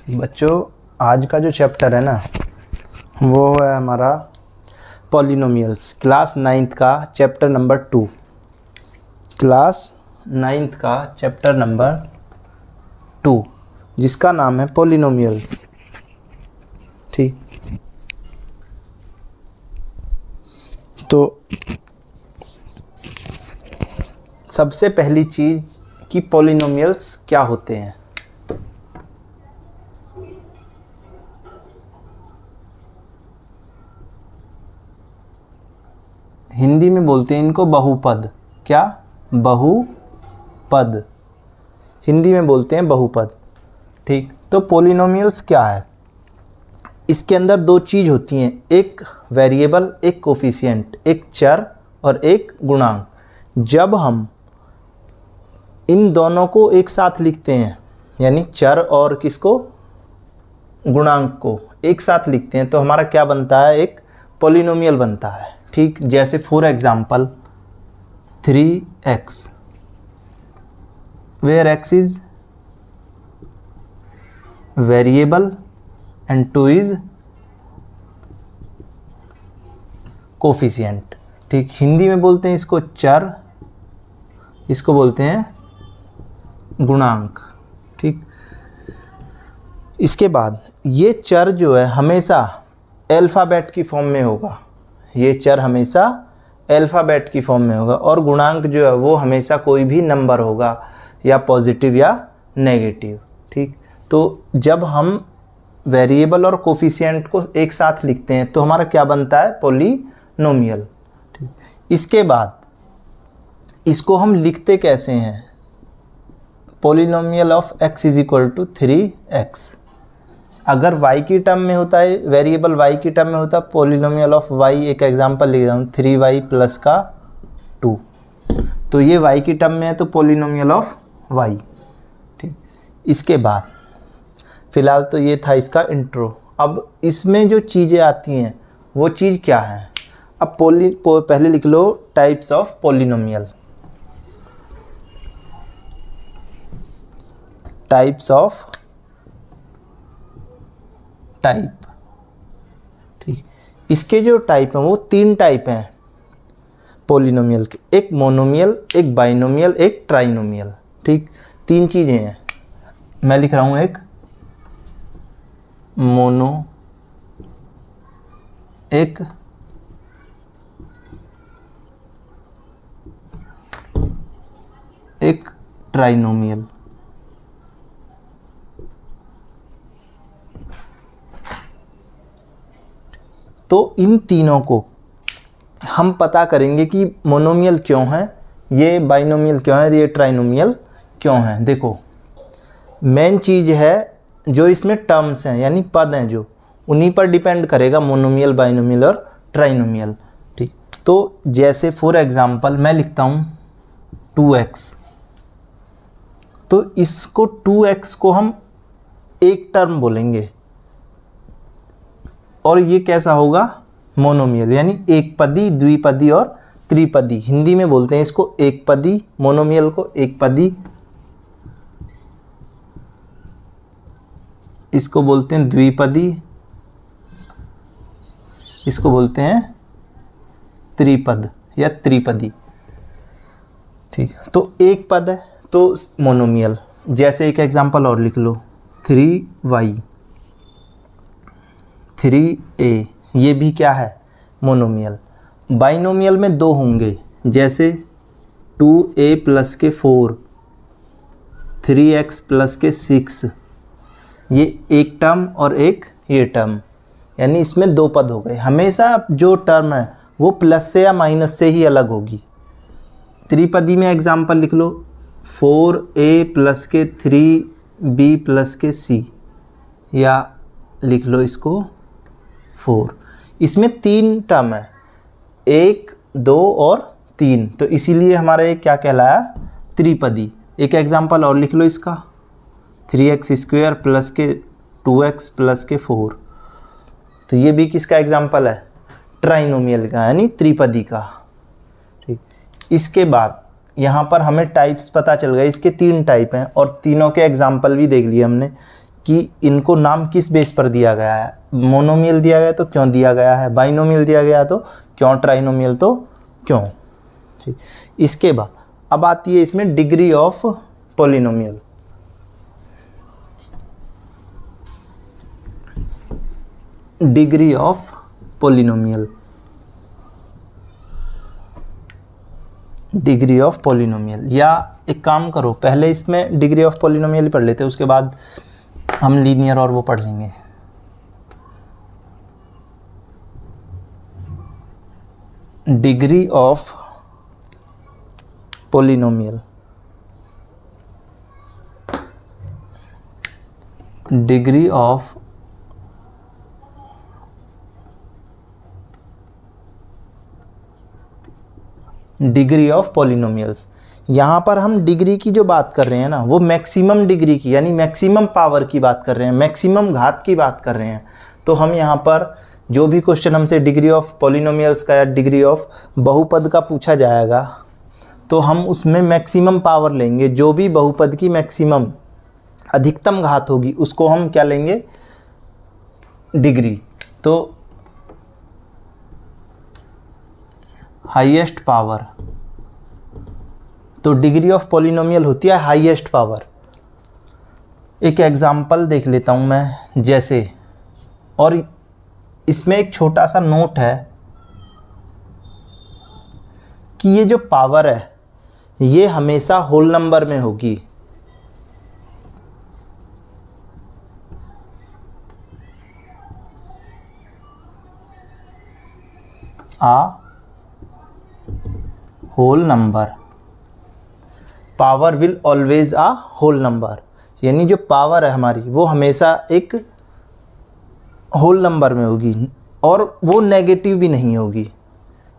बच्चों, आज का जो चैप्टर है ना वो है हमारा पॉलिनोमियल्स, क्लास 9th का चैप्टर नंबर 2। क्लास 9th का चैप्टर नंबर 2 जिसका नाम है पॉलिनोमियल्स। ठीक, तो सबसे पहली चीज़ कि पॉलिनोमियल्स क्या होते हैं। हिंदी में बोलते हैं इनको बहुपद। क्या? बहुपद। हिंदी में बोलते हैं बहुपद। ठीक, तो पॉलिनोमियल्स क्या है? इसके अंदर दो चीज़ होती हैं, एक वेरिएबल, एक कोफिशिएंट, एक चर और एक गुणांक। जब हम इन दोनों को एक साथ लिखते हैं, यानी चर और किसको, गुणांक को एक साथ लिखते हैं, तो हमारा क्या बनता है? एक पॉलिनोमियल बनता है। ठीक, जैसे for example 3x, where x is variable and 2 is coefficient. ठीक, हिंदी में बोलते हैं इसको चर, इसको बोलते हैं गुणांक। ठीक, इसके बाद ये चर जो है हमेशा अल्फ़ाबेट की फॉर्म में होगा, ये चर हमेशा अल्फ़ाबेट की फॉर्म में होगा, और गुणांक जो है वो हमेशा कोई भी नंबर होगा, या पॉजिटिव या नेगेटिव। ठीक, तो जब हम वेरिएबल और कोफिशिएंट को एक साथ लिखते हैं तो हमारा क्या बनता है? पॉलिनोमियल। ठीक, इसके बाद इसको हम लिखते कैसे हैं? Polynomial of x is equal to 3x। अगर y की टर्म में होता है, वेरिएबल y की टर्म में होता है, पॉलिनोमियल ऑफ y, एक एग्जांपल लिख रहा हूँ 3y प्लस का 2, तो ये y की टर्म में है तो पॉलिनोमियल ऑफ y। ठीक, इसके बाद फिलहाल तो ये था इसका इंट्रो। अब इसमें जो चीज़ें आती हैं वो चीज़ क्या है? अब पहले लिख लो types of polynomial. Types of type. ठीक, इसके जो टाइप हैं वो 3 टाइप हैं पॉलिनोमियल के, एक मोनोमियल, एक बाइनोमियल, एक ट्राइनोमियल। ठीक, 3 चीज़ें हैं। मैं लिख रहा हूँ एक मोनो, एक ट्राइनोमियल। तो इन तीनों को हम पता करेंगे कि मोनोमियल क्यों है, ये बाइनोमियल क्यों है, ये ट्राइनोमियल क्यों है। देखो, मेन चीज़ है जो इसमें टर्म्स हैं, यानी पद हैं, जो उन्हीं पर डिपेंड करेगा मोनोमियल, बाइनोमियल और ट्राइनोमियल। ठीक, तो जैसे फॉर एग्जांपल मैं लिखता हूँ 2x, तो इसको 2x को हम एक टर्म बोलेंगे, और ये कैसा होगा? मोनोमियल, यानी एक पदी, द्विपदी और त्रिपदी। हिंदी में बोलते हैं इसको एक पदी, मोनोमियल को एक पदी, इसको बोलते हैं द्विपदी, इसको बोलते हैं त्रिपद या त्रिपदी। ठीक, तो एक पद है तो मोनोमियल। जैसे एक एग्जांपल और लिख लो 3y 3a, ये भी क्या है? मोनोमियल। बाइनोमियल में 2 होंगे, जैसे 2a प्लस के 4, 3x प्लस के 6, ये एक टर्म और एक ये टर्म, यानी इसमें 2 पद हो गए। हमेशा जो टर्म है वो प्लस से या माइनस से ही अलग होगी। त्रिपदी में एग्जांपल लिख लो 4a प्लस के 3b प्लस के c, या लिख लो इसको 4। इसमें 3 टर्म है, 1, 2 और 3, तो इसीलिए हमारा ये क्या कहलाया? त्रिपदी। एक एग्जांपल और लिख लो इसका 3x स्क्वायर प्लस के 2x प्लस के 4, तो ये भी किसका एग्जांपल है? ट्राइनोमियल का, यानी त्रिपदी का। ठीक, इसके बाद यहाँ पर हमें टाइप्स पता चल गए। इसके 3 टाइप हैं और तीनों के एग्जांपल भी देख लिए हमने कि इनको नाम किस बेस पर दिया गया है, मोनोमियल दिया गया है तो क्यों दिया गया है, बाइनोमियल दिया गया तो क्यों, ट्राइनोमियल तो क्यों। ठीक, इसके बाद अब आती है इसमें degree of polynomial. Degree of polynomial, degree of polynomial, या एक काम करो पहले इसमें डिग्री ऑफ पॉलिनोमियल ही पढ़ लेते हैं, उसके बाद हम लीनियर और वो पढ़ लेंगे। Degree of polynomial, degree of polynomials. यहाँ पर हम डिग्री की जो बात कर रहे हैं ना, वो मैक्सिमम डिग्री की यानी मैक्सिमम पावर की बात कर रहे हैं, मैक्सिमम घात की बात कर रहे हैं। तो हम यहाँ पर जो भी क्वेश्चन हमसे डिग्री ऑफ पॉलिनोमियल्स का या डिग्री ऑफ बहुपद का पूछा जाएगा तो हम उसमें मैक्सिमम पावर लेंगे। जो भी बहुपद की मैक्सिमम अधिकतम घात होगी उसको हम क्या लेंगे, डिग्री। तो हाईएस्ट पावर, तो डिग्री ऑफ पॉलिनोमियल होती है हाईएस्ट पावर। एक एग्जांपल देख लेता हूं मैं जैसे, और इसमें एक छोटा सा नोट है कि ये जो पावर है ये हमेशा होल नंबर में होगी। Whole number, power will always a whole number, यानी जो पावर है हमारी वो हमेशा एक होल नंबर में होगी और वो नेगेटिव भी नहीं होगी,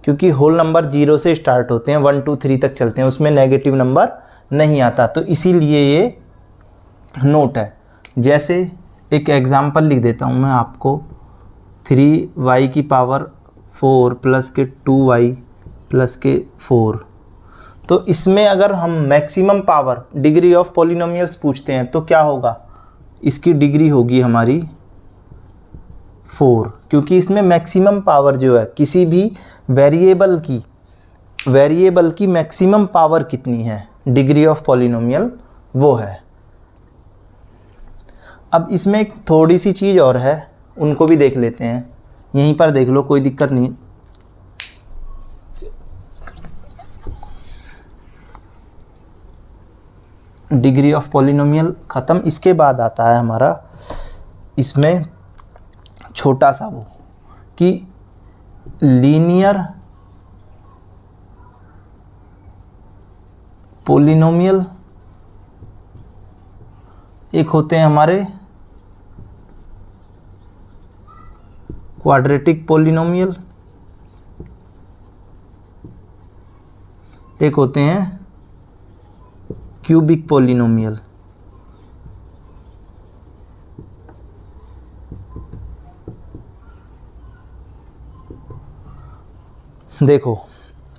क्योंकि होल नंबर 0 से स्टार्ट होते हैं 1 2 3 तक चलते हैं, उसमें नेगेटिव नंबर नहीं आता। तो इसीलिए ये नोट है। जैसे एक एग्जांपल लिख देता हूँ मैं आपको, 3y की पावर 4 प्लस के 2y प्लस के 4। तो इसमें अगर हम maximum power degree of polynomials पूछते हैं तो क्या होगा, इसकी डिग्री होगी हमारी 4, क्योंकि इसमें मैक्सिमम पावर जो है किसी भी वेरिएबल की मैक्सिमम पावर कितनी है, डिग्री ऑफ पॉलिनोमियल वो है। अब इसमें एक थोड़ी सी चीज़ और है, उनको भी देख लेते हैं। यहीं पर देख लो, कोई दिक्कत नहीं। डिग्री ऑफ पॉलिनोमियल ख़त्म। इसके बाद आता है हमारा इसमें छोटा सा वो कि लीनियर पॉलिनोमियल, एक होते हैं हमारे क्वाड्रेटिक पॉलिनोमियल, एक होते हैं क्यूबिक पॉलिनोमियल। देखो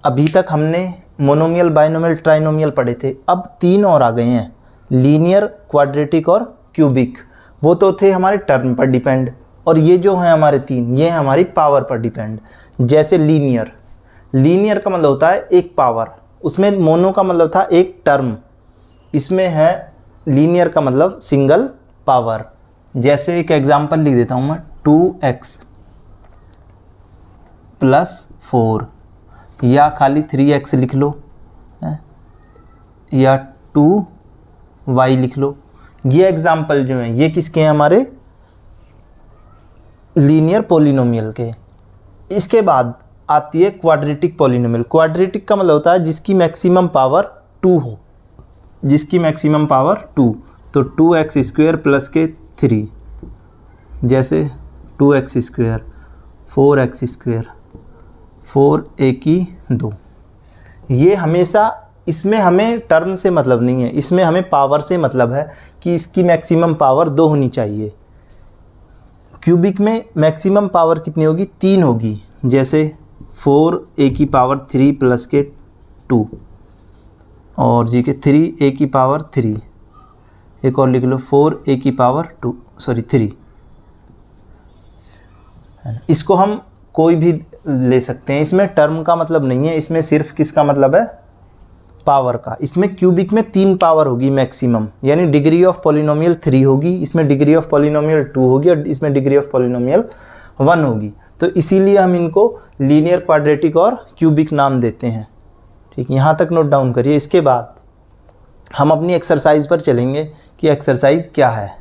अभी तक हमने मोनोमियल, बाइनोमियल, ट्राइनोमियल पढ़े थे, अब 3 और आ गए हैं, लीनियर, क्वाड्रेटिक और क्यूबिक। वो तो थे हमारे टर्म पर डिपेंड, और ये जो हैं हमारे 3, ये हमारी पावर पर डिपेंड। जैसे लीनियर का मतलब होता है एक पावर, उसमें मोनो का मतलब था एक टर्म, इसमें है लीनियर का मतलब सिंगल पावर। जैसे एक एग्जांपल लिख देता हूँ मैं, 2x प्लस 4, या खाली 3x लिख लो, या 2y लिख लो। ये एग्जांपल जो हैं ये किसके हैं, हमारे लीनियर पॉलिनोमियल के। इसके बाद आती है क्वाड्रेटिक पॉलिनोमियल। क्वाड्रेटिक का मतलब होता है जिसकी मैक्सिमम पावर 2 हो, जिसकी मैक्सिमम पावर 2। तो 2x² प्लस के 3, जैसे 2x², 4x², 4 की 2। ये हमेशा, इसमें हमें टर्म से मतलब नहीं है, इसमें हमें पावर से मतलब है कि इसकी मैक्सिमम पावर 2 होनी चाहिए। क्यूबिक में मैक्सिमम पावर कितनी होगी, 3 होगी, जैसे 4 की पावर 3 प्लस के 2, और जी के 3 की पावर 3, एक और लिख लो 4a की पावर 3। इसको हम कोई भी ले सकते हैं, इसमें टर्म का मतलब नहीं है, इसमें सिर्फ किसका मतलब है, पावर का। इसमें क्यूबिक में 3 पावर होगी मैक्सिमम, यानी डिग्री ऑफ पॉलिनोमियल 3 होगी, इसमें डिग्री ऑफ पॉलिनोमियल 2 होगी और इसमें डिग्री ऑफ पॉलिनोमियल 1 होगी। तो इसीलिए हम इनको लीनियर, क्वाड्रेटिक और क्यूबिक नाम देते हैं। ठीक, यहाँ तक नोट डाउन करिए। इसके बाद हम अपनी एक्सरसाइज पर चलेंगे कि एक्सरसाइज क्या है।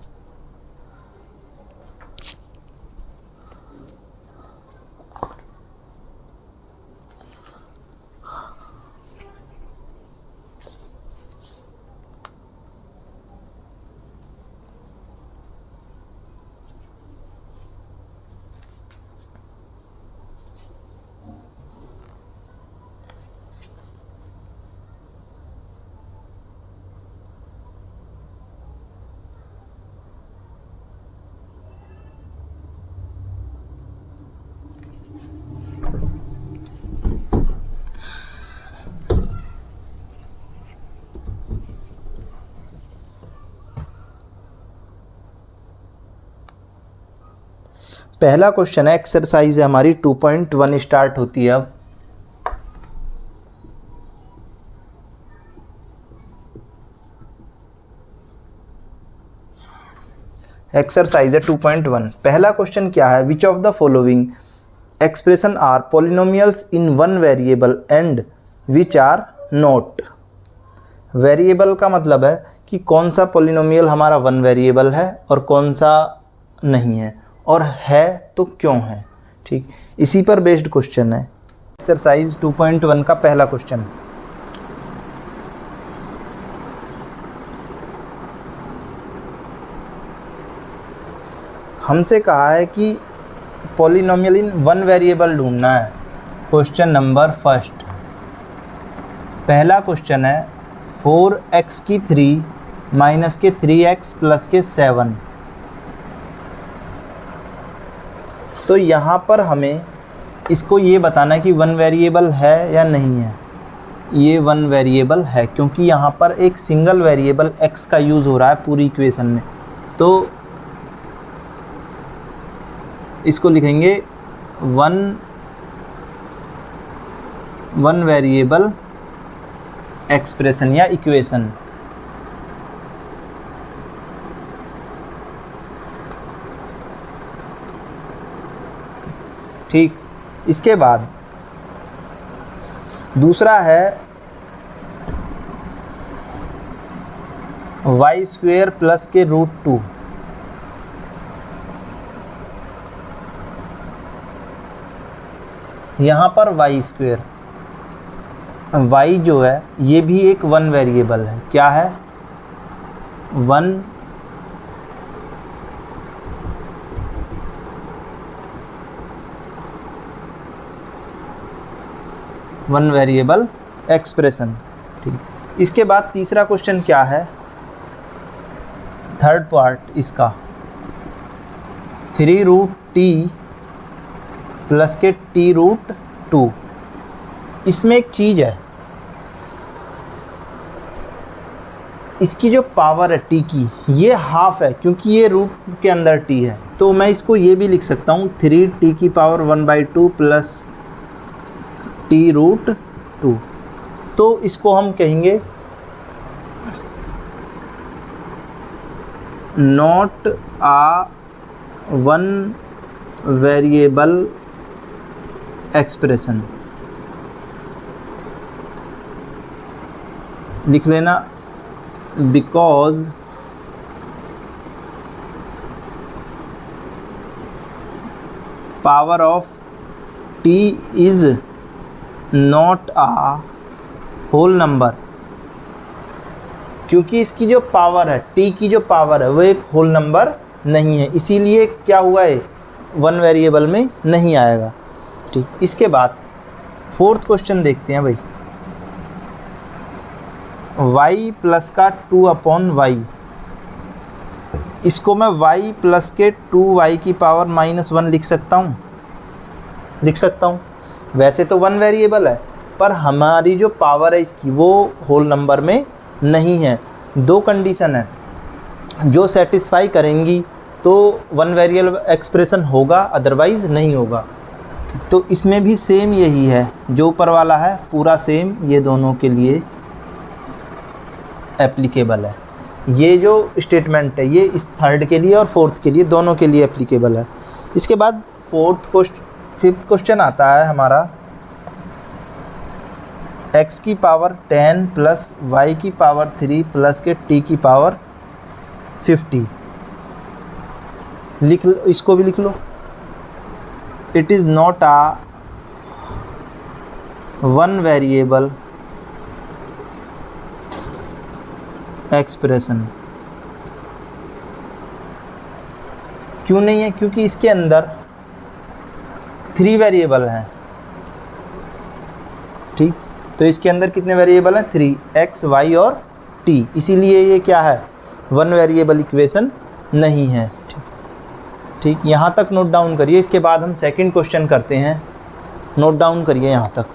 पहला क्वेश्चन है, एक्सरसाइज है हमारी 2.1 स्टार्ट होती है। अब एक्सरसाइज है 2.1। पहला क्वेश्चन क्या है, which of the following expression are polynomials in one variable and which are not. Variable का मतलब है कि कौन सा पॉलिनोमियल हमारा वन वेरिएबल है और कौन सा नहीं है, और है तो क्यों है। ठीक, इसी पर बेस्ड क्वेश्चन है एक्सरसाइज 2.1 का पहला क्वेश्चन। हमसे कहा है कि पॉलिनोमियल इन वन वेरिएबल ढूंढना है। क्वेश्चन नंबर फर्स्ट, पहला क्वेश्चन है 4x की 3 माइनस के 3x प्लस के 7। तो यहाँ पर हमें इसको ये बताना है कि वन वेरिएबल है या नहीं है। ये वन वेरिएबल है, क्योंकि यहाँ पर एक सिंगल वेरिएबल x का यूज़ हो रहा है पूरी इक्वेशन में। तो इसको लिखेंगे वन वेरिएबल एक्सप्रेशन या इक्वेशन। ठीक, इसके बाद दूसरा है वाई स्क्वेयर प्लस के √2। यहाँ पर वाई स्क्वेयर, वाई जो है ये भी एक वन वेरिएबल है। क्या है, वन वेरिएबल एक्सप्रेशन। ठीक, इसके बाद तीसरा क्वेश्चन क्या है, थर्ड पार्ट इसका 3√t प्लस के t√2। इसमें एक चीज़ है, इसकी जो पावर है t की, ये हाफ है क्योंकि ये रूट के अंदर t है। तो मैं इसको ये भी लिख सकता हूँ 3t की पावर 1/2 प्लस t√2। तो इसको हम कहेंगे not a one variable expression. लिख लेना, because power of t is not a whole number. क्योंकि इसकी जो पावर है, t की जो पावर है वो एक होल नंबर नहीं है, इसीलिए क्या हुआ है, वन वेरिएबल में नहीं आएगा। ठीक, इसके बाद फोर्थ क्वेश्चन देखते हैं भाई, y प्लस का 2/y। इसको मैं y प्लस के 2y की पावर -1 लिख सकता हूँ। वैसे तो वन वेरिएबल है, पर हमारी जो पावर है इसकी वो होल नंबर में नहीं है। दो कंडीशन है, जो सेटिस्फाई करेंगी तो वन वेरिएबल एक्सप्रेशन होगा, अदरवाइज़ नहीं होगा। तो इसमें भी सेम यही है, जो ऊपर वाला है पूरा सेम ये दोनों के लिए एप्लीकेबल है। ये जो स्टेटमेंट है ये इस थर्ड के लिए और फोर्थ के लिए, दोनों के लिए एप्लीकेबल है। इसके बाद फिफ्थ क्वेश्चन आता है हमारा, x की पावर 10 प्लस y की पावर 3 प्लस के t की पावर 50। लिख लो, इसको भी लिख लो। It is not a one variable expression. क्यों नहीं है? क्योंकि इसके अंदर 3 वेरिएबल हैं। ठीक, तो इसके अंदर कितने वेरिएबल हैं? 3, x, y और t। इसीलिए ये क्या है? वन वेरिएबल इक्वेशन नहीं है। ठीक, यहाँ तक नोट डाउन करिए। इसके बाद हम सेकंड क्वेश्चन करते हैं, नोट डाउन करिए यहाँ तक।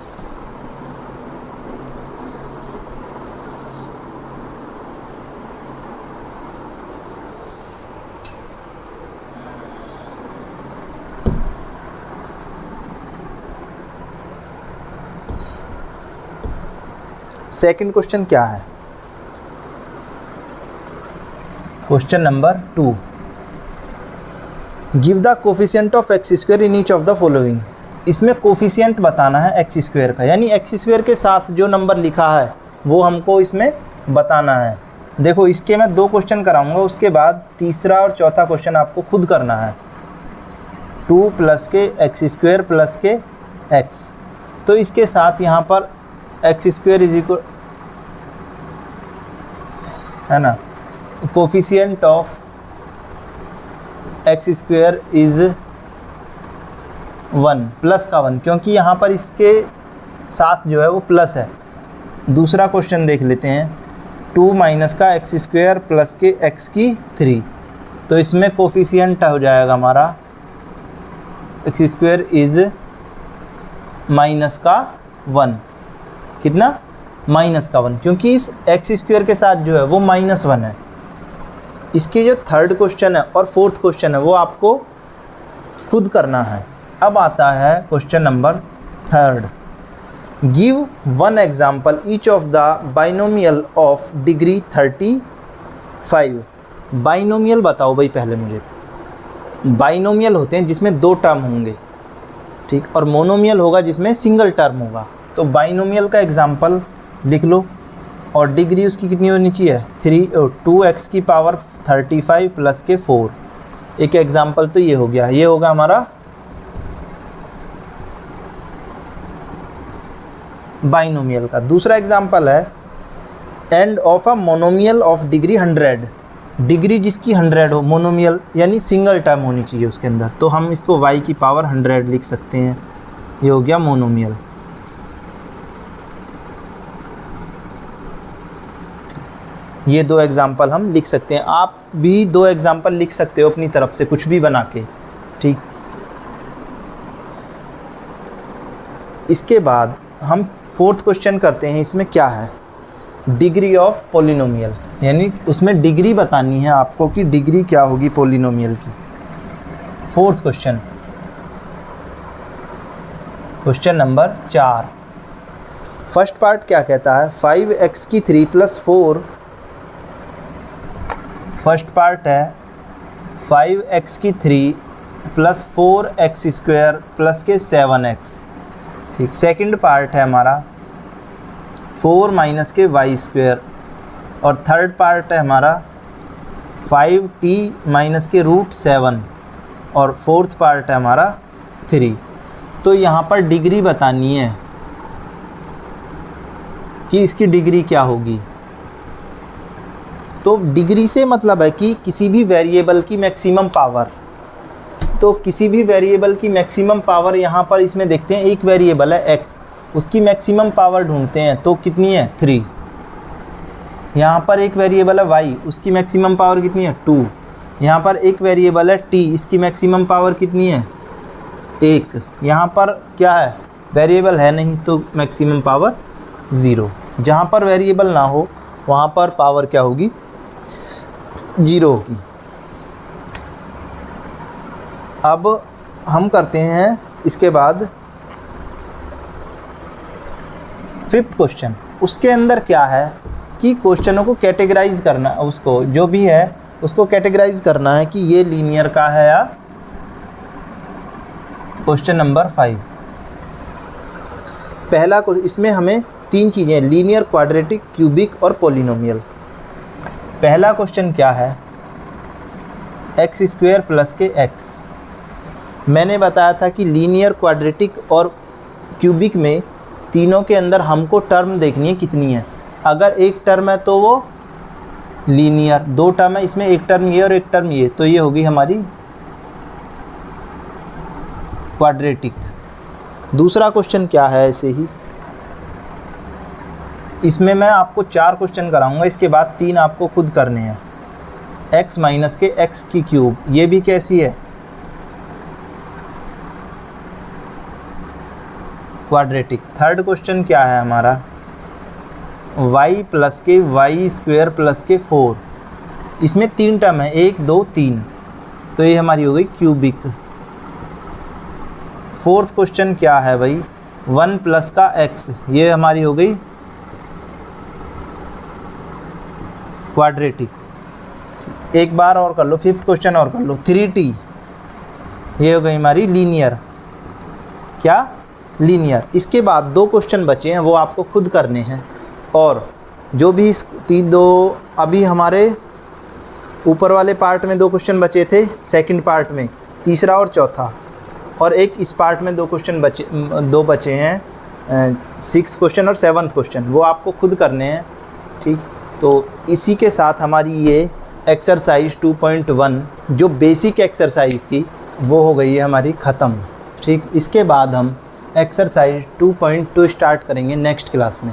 सेकंड क्वेश्चन क्या है? Question number 2, give the coefficient of x square in each of the following. इसमें कोफिशिएंट बताना है एक्स स्क्वायर का, यानी एक्स स्क्वायर के साथ जो नंबर लिखा है वो हमको इसमें बताना है। देखो, इसके मैं 2 क्वेश्चन कराऊंगा, उसके बाद तीसरा और चौथा क्वेश्चन आपको खुद करना है। 2 प्लस के एक्स स्क्वायर प्लस के एक्स, तो इसके साथ यहाँ पर एक्स स्क्वायर इज इक्वल है ना, coefficient of x square is 1 plus का 1, क्योंकि यहाँ पर इसके साथ जो है वो प्लस है। दूसरा क्वेश्चन देख लेते हैं, 2 माइनस का एक्स स्क्वायर प्लस के एक्स की 3, तो इसमें कोफिशिएंट हो जाएगा हमारा एक्स स्क्वायर इज माइनस का 1। कितना? माइनस का 1, क्योंकि इस एक्स स्क्वायर के साथ जो है वो -1 है। इसके जो थर्ड क्वेश्चन है और फोर्थ क्वेश्चन है वो आपको खुद करना है। अब आता है question number 3, give one example each of the binomial of degree 35। Binomial बताओ भाई पहले मुझे। बाइनोमियल होते हैं जिसमें 2 टर्म होंगे, ठीक, और मोनोमियल होगा जिसमें सिंगल टर्म होगा। तो बाइनोमियल का एग्जाम्पल लिख लो, और डिग्री उसकी कितनी होनी चाहिए? 2x की पावर 35 प्लस के 4। एक एग्जाम्पल तो ये हो गया, ये होगा हमारा बाइनोमियल का। दूसरा एग्जाम्पल है end of a monomial of degree 100। Degree जिसकी 100 हो, मोनोमियल यानी सिंगल टर्म होनी चाहिए उसके अंदर, तो हम इसको y की पावर 100 लिख सकते हैं। ये हो गया मोनोमियल। ये 2 एग्जाम्पल हम लिख सकते हैं। आप भी 2 एग्जाम्पल लिख सकते हो अपनी तरफ से, कुछ भी बना के। ठीक, इसके बाद हम फोर्थ क्वेश्चन करते हैं। इसमें क्या है? डिग्री ऑफ पॉलिनोमियल, यानी उसमें डिग्री बतानी है आपको कि डिग्री क्या होगी पॉलिनोमियल की। Fourth question, question number 4। First part क्या कहता है? 5x की 3 प्लस 4। फर्स्ट पार्ट है 5x की 3 प्लस 4x स्क्वायर प्लस के 7x। ठीक, सेकंड पार्ट है हमारा 4 माइनस के y स्क्वायर, और थर्ड पार्ट है हमारा 5t माइनस के √7, और फोर्थ पार्ट है हमारा 3। तो यहाँ पर डिग्री बतानी है कि इसकी डिग्री क्या होगी। तो डिग्री से मतलब है कि किसी भी वेरिएबल की मैक्सिमम पावर। तो किसी भी वेरिएबल की मैक्सिमम पावर यहाँ पर इसमें देखते हैं, एक वेरिएबल है x, उसकी मैक्सिमम पावर ढूंढते हैं, तो कितनी है? 3। यहाँ पर एक वेरिएबल है y, उसकी मैक्सिमम पावर कितनी है? 2। यहाँ पर एक वेरिएबल है t, इसकी मैक्सिमम पावर कितनी है? 1। यहाँ पर क्या है? वेरिएबल है नहीं, तो मैक्सिमम पावर 0। जहाँ पर वेरिएबल ना हो वहाँ पर पावर क्या होगी? 0 होगी। अब हम करते हैं इसके बाद 5th क्वेश्चन। उसके अंदर क्या है कि क्वेश्चनों को कैटेगराइज करना, उसको जो भी है उसको कैटेगराइज करना है कि ये लीनियर का है या क्वेश्चन नंबर 5। पहला इसमें हमें 3 चीज़ें, लीनियर, क्वाड्रेटिक, क्यूबिक और पॉलिनोमियल। पहला क्वेश्चन क्या है, x² प्लस के x। मैंने बताया था कि लीनियर, क्वाड्रेटिक और क्यूबिक में तीनों के अंदर हमको टर्म देखनी है कितनी है। अगर एक टर्म है तो वो लीनियर, 2 टर्म है इसमें, एक टर्म ये और एक टर्म ये, तो ये होगी हमारी क्वाड्रेटिक। दूसरा क्वेश्चन क्या है, ऐसे ही इसमें मैं आपको 4 क्वेश्चन कराऊंगा, इसके बाद 3 आपको खुद करने हैं। x माइनस के x की क्यूब, ये भी कैसी है, क्वाड्रेटिक। थर्ड क्वेश्चन क्या है हमारा, y प्लस के y² प्लस के 4। इसमें 3 टर्म है, 1 2 3, तो ये हमारी हो गई क्यूबिक। फोर्थ क्वेश्चन क्या है भाई, 1 प्लस का x, ये हमारी हो गई क्वाड्रेटिक। एक बार और कर लो, 5th क्वेश्चन और कर लो, 3t, ये हो गई हमारी लीनियर। क्या, लीनियर। इसके बाद 2 क्वेश्चन बचे हैं, वो आपको खुद करने हैं। और जो भी दो अभी हमारे ऊपर वाले पार्ट में 2 क्वेश्चन बचे थे, सेकंड पार्ट में तीसरा और चौथा, और एक इस पार्ट में 2 क्वेश्चन बचे हैं, 6th क्वेश्चन और 7th क्वेश्चन, वो आपको खुद करने हैं। ठीक, तो इसी के साथ हमारी ये एक्सरसाइज 2.1 जो बेसिक एक्सरसाइज थी वो हो गई है हमारी ख़त्म। ठीक, इसके बाद हम एक्सरसाइज 2.2 स्टार्ट करेंगे नेक्स्ट क्लास में।